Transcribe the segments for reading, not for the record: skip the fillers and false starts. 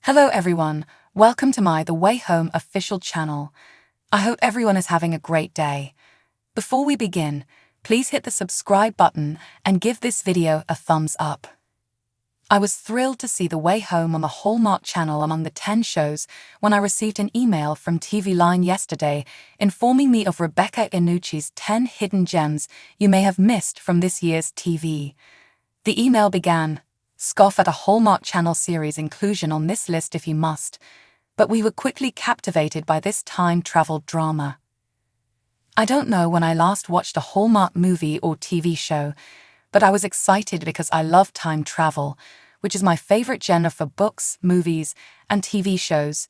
Hello everyone, welcome to my The Way Home official channel. I hope everyone is having a great day. Before we begin, please hit the subscribe button and give this video a thumbs up. I was thrilled to see The Way Home on the Hallmark channel among the 10 shows when I received an email from TV Line yesterday informing me of Rebecca Iannucci's 10 hidden gems you may have missed from this year's TV. The email began, "Scoff at a Hallmark Channel series inclusion on this list if you must," but we were quickly captivated by this time travel drama. I don't know when I last watched a Hallmark movie or TV show, but I was excited because I love time travel, which is my favorite genre for books, movies, and TV shows.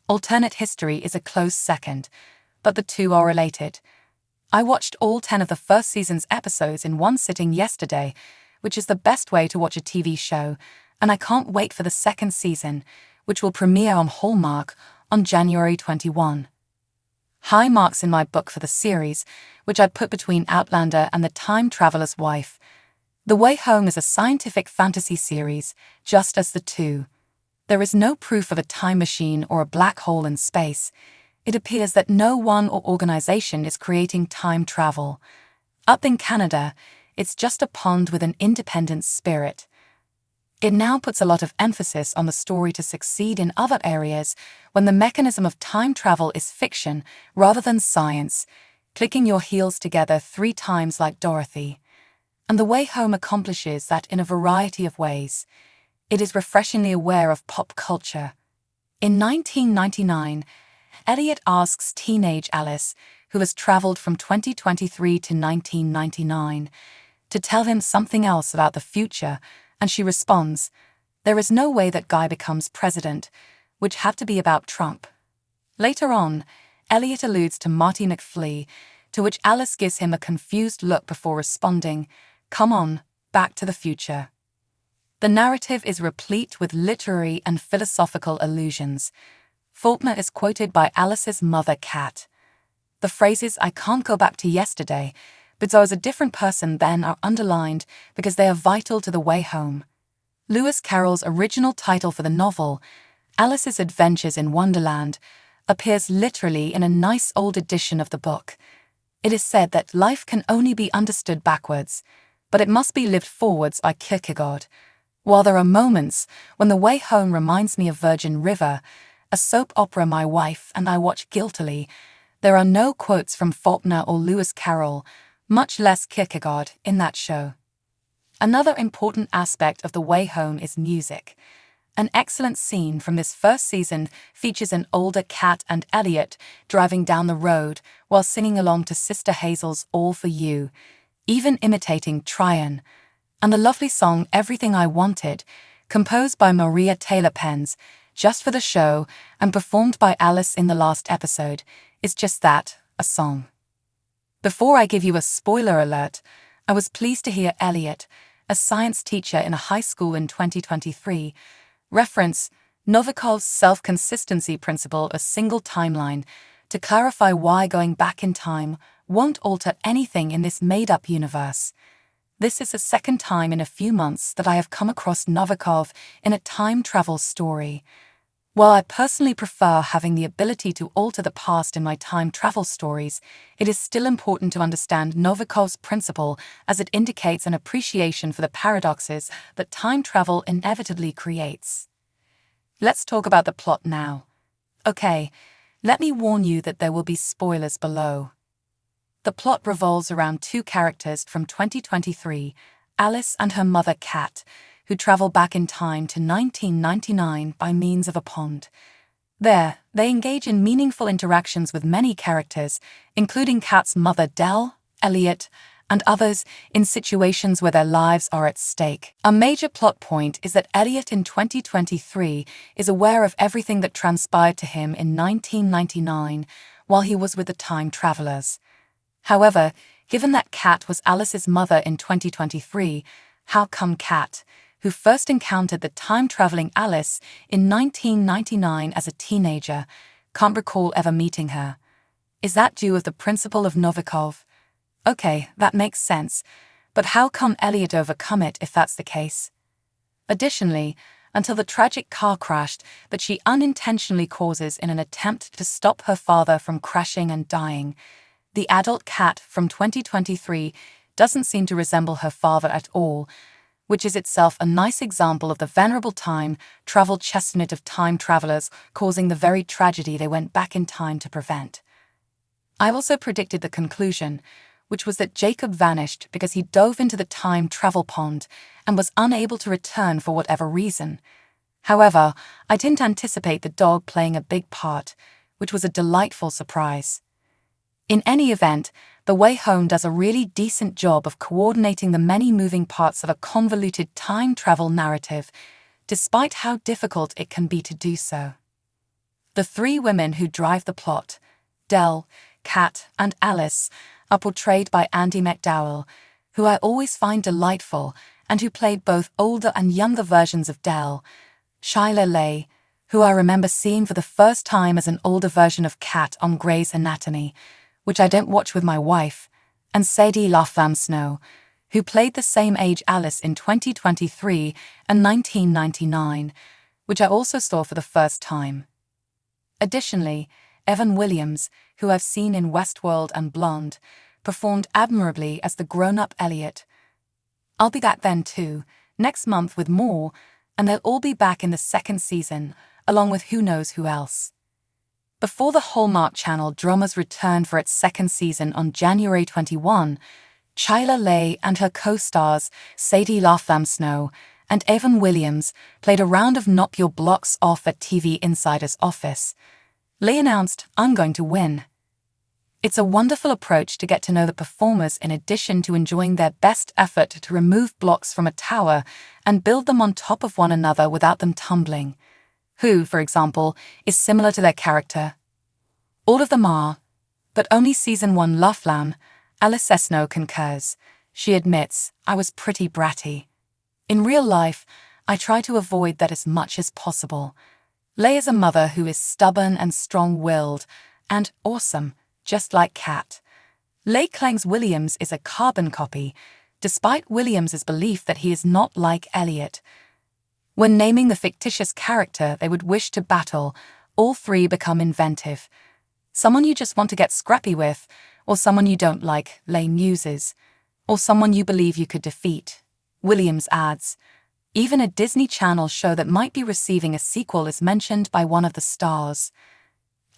Alternate history is a close second, but the two are related. I watched all 10 of the first season's episodes in one sitting yesterday, which is the best way to watch a TV show, and I can't wait for the second season, which will premiere on Hallmark on January 21. High marks in my book for the series, which I'd put between Outlander and The Time Traveler's Wife. The Way Home is a scientific fantasy series, just as the two. There is no proof of a time machine or a black hole in space. It appears that no one or organization is creating time travel. Up in Canada, it's just a pond with an independent spirit. It now puts a lot of emphasis on the story to succeed in other areas when the mechanism of time travel is fiction rather than science, clicking your heels together 3 times like Dorothy. And The Way Home accomplishes that in a variety of ways. It is refreshingly aware of pop culture. In 1999, Elliot asks teenage Alice, who has traveled from 2023 to 1999, to tell him something else about the future, and she responds, "There is no way that guy becomes president," which had to be about Trump. Later on, Elliot alludes to Marty McFly, to which Alice gives him a confused look before responding, "Come on, Back to the Future." The narrative is replete with literary and philosophical allusions. Faulkner is quoted by Alice's mother, Kat. The phrases "I can't go back to yesterday," but I was a different person then are underlined because they are vital to The Way Home. Lewis Carroll's original title for the novel, Alice's Adventures in Wonderland, appears literally in a nice old edition of the book. It is said that life can only be understood backwards, but it must be lived forwards by Kierkegaard. While there are moments when The Way Home reminds me of Virgin River, a soap opera my wife and I watch guiltily, there are no quotes from Faulkner or Lewis Carroll, much less Kierkegaard, in that show. Another important aspect of The Way Home is music. An excellent scene from this first season features an older Kat and Elliot driving down the road while singing along to Sister Hazel's All For You, even imitating Tryon. And the lovely song Everything I Wanted, composed by Maria Taylor Pence, just for the show and performed by Alice in the last episode, is just that, a song. Before I give you a spoiler alert, I was pleased to hear Elliot, a science teacher in a high school in 2023, reference Novikov's self-consistency principle, a single timeline, to clarify why going back in time won't alter anything in this made-up universe. This is the second time in a few months that I have come across Novikov in a time travel story. While I personally prefer having the ability to alter the past in my time travel stories, it is still important to understand Novikov's principle as it indicates an appreciation for the paradoxes that time travel inevitably creates. Let's talk about the plot now. Okay, let me warn you that there will be spoilers below. The plot revolves around 2 characters from 2023, Alice and her mother Kat, who travel back in time to 1999 by means of a pond. There, they engage in meaningful interactions with many characters, including Kat's mother Dell, Elliot, and others in situations where their lives are at stake. A major plot point is that Elliot in 2023 is aware of everything that transpired to him in 1999 while he was with the time travelers. However, given that Kat was Alice's mother in 2023, how come Kat, who first encountered the time-traveling Alice in 1999 as a teenager, can't recall ever meeting her? Is that due to the principle of Novikov? Okay, that makes sense, but how come Elliot overcome it if that's the case? Additionally, until the tragic car crash that she unintentionally causes in an attempt to stop her father from crashing and dying. The adult Kat from 2023 doesn't seem to resemble her father at all, which is itself a nice example of the venerable time travel chestnut of time travelers causing the very tragedy they went back in time to prevent. I also predicted the conclusion, which was that Jacob vanished because he dove into the time travel pond and was unable to return for whatever reason. However, I didn't anticipate the dog playing a big part, which was a delightful surprise. In any event, The Way Home does a really decent job of coordinating the many moving parts of a convoluted time travel narrative, despite how difficult it can be to do so. The three women who drive the plot, Dell, Kat, and Alice, are portrayed by Andie MacDowell, who I always find delightful and who played both older and younger versions of Dell, Shyla Leigh, who I remember seeing for the first time as an older version of Kat on Grey's Anatomy, which I don't watch with my wife, and Sadie Lapham-Snow, who played the same age Alice in 2023 and 1999, which I also saw for the first time. Additionally, Evan Williams, who I've seen in Westworld and Blonde, performed admirably as the grown-up Elliot. I'll be back then too, next month with more, and they'll all be back in the second season, along with who knows who else. Before the Hallmark Channel dramas return for its second season on January 21, Shyla Leigh and her co-stars Sadie Lapham-Snow and Evan Williams played a round of Knock Your Blocks Off at TV Insider's office. Leigh announced, "I'm going to win." It's a wonderful approach to get to know the performers in addition to enjoying their best effort to remove blocks from a tower and build them on top of one another without them tumbling. Who, for example, is similar to their character. All of them are, but only Season 1 Laughlin, Alice Esno concurs. She admits, "I was pretty bratty. In real life, I try to avoid that as much as possible." Leigh is a mother who is stubborn and strong-willed, and awesome, just like Kat. Leigh claims Williams is a carbon copy, despite Williams's belief that he is not like Elliot. When naming the fictitious character they would wish to battle, all three become inventive. Someone you just want to get scrappy with, or someone you don't like, Leigh muses, or someone you believe you could defeat, Williams adds. Even a Disney Channel show that might be receiving a sequel is mentioned by one of the stars.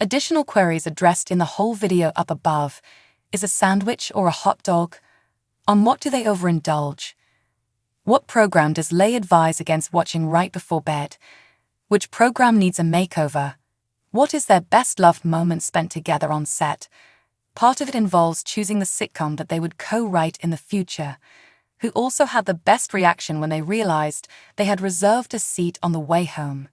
Additional queries addressed in the whole video up above. Is a sandwich or a hot dog? On what do they overindulge? What program does Leigh advise against watching right before bed? Which program needs a makeover? What is their best loved moment spent together on set? Part of it involves choosing the sitcom that they would co-write in the future. Who also had the best reaction when they realized they had reserved a seat on the way home.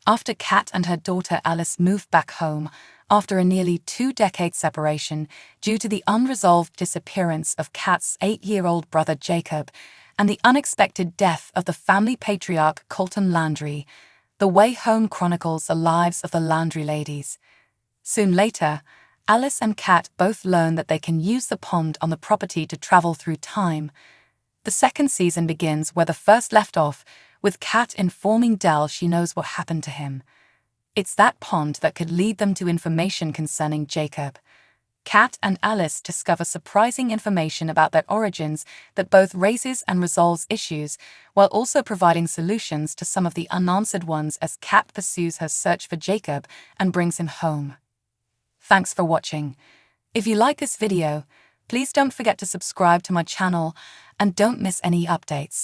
After Kat and her daughter Alice moved back home, after a nearly 2-decade separation due to the unresolved disappearance of Kat's 8-year-old brother Jacob and the unexpected death of the family patriarch Colton Landry, The Way Home chronicles the lives of the Landry ladies. Soon later, Alice and Kat both learn that they can use the pond on the property to travel through time. The second season begins where the first left off, with Kat informing Dell she knows what happened to him. It's that pond that could lead them to information concerning Jacob. Kat and Alice discover surprising information about their origins that both raises and resolves issues, while also providing solutions to some of the unanswered ones as Kat pursues her search for Jacob and brings him home. Thanks for watching. If you like this video, please don't forget to subscribe to my channel and don't miss any updates.